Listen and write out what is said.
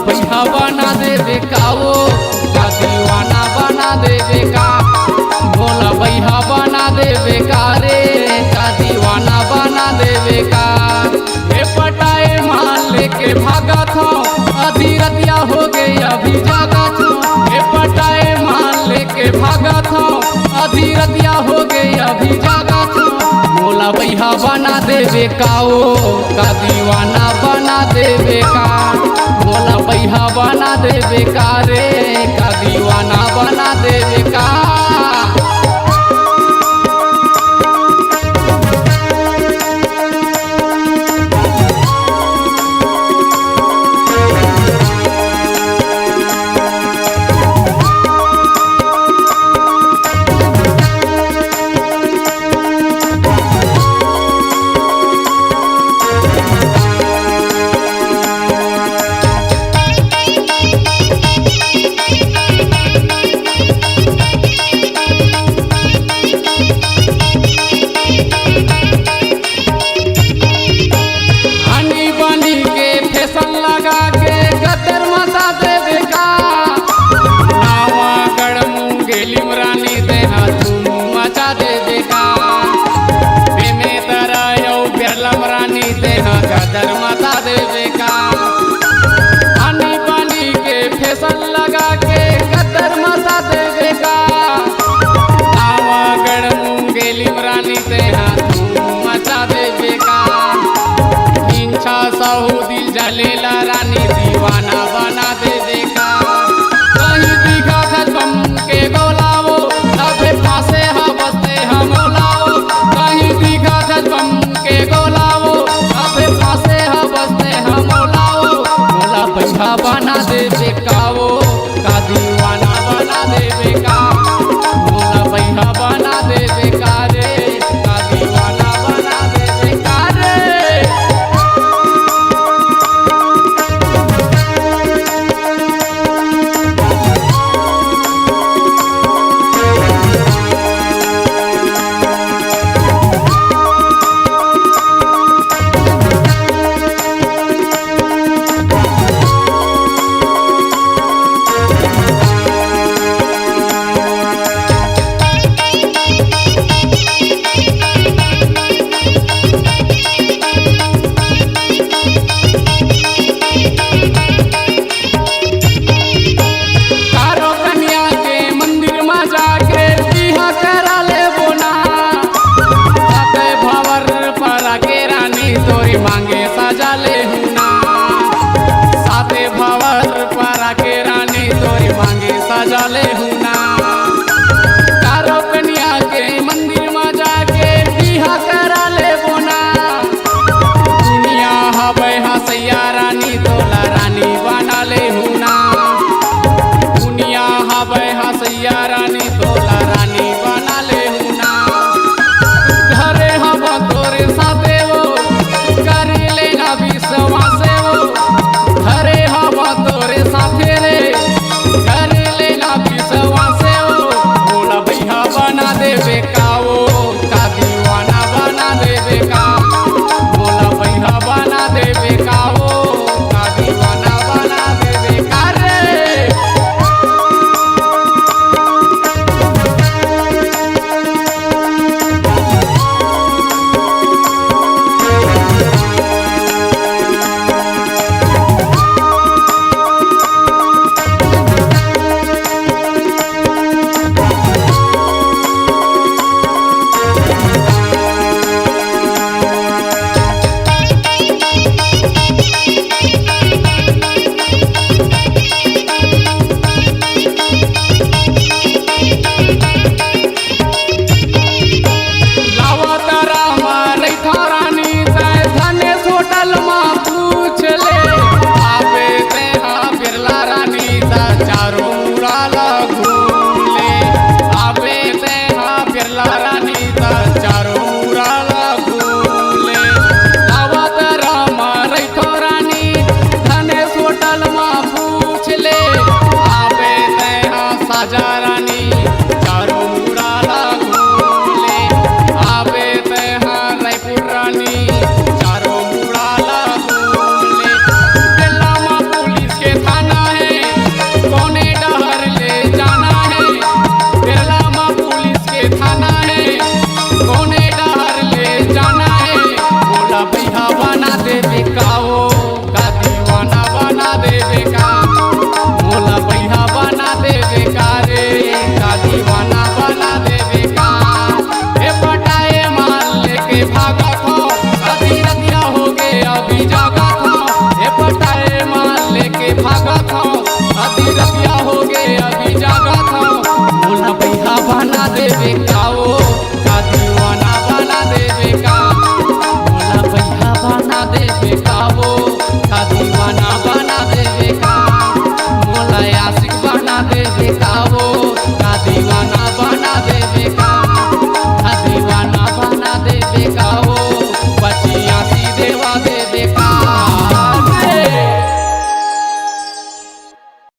भैया बना देवे का वो का दीवाना बना देवे का। भोला भैया बना देवे का रे का दीवाना बना देवे का। ए पटाए मान लेके भागा था आधी रतिया हो गई अभी जागा था। ए पटाए मान लेके भागा था आधी रतिया हो गई अभी जागा था। भोला भैया बना देवे का वो का दीवाना बना देवे का। भोला भैया बना देवे का रे का दीवाना बना देवे का। जलेला रानी दीवाना बना देवे का। कहीं दिखा खच बम के गोलावो अबे फांसे बसते हम ओलावो। कहीं दिखा खच बम के गोलावो अबे फांसे बसते हम ओलावो। भोला भैया बना देवे का वो का दीवाना बना देवे का। भोला भैया बना देवे का रे का दीवाना बना देवे का रे। मांगे सजा ले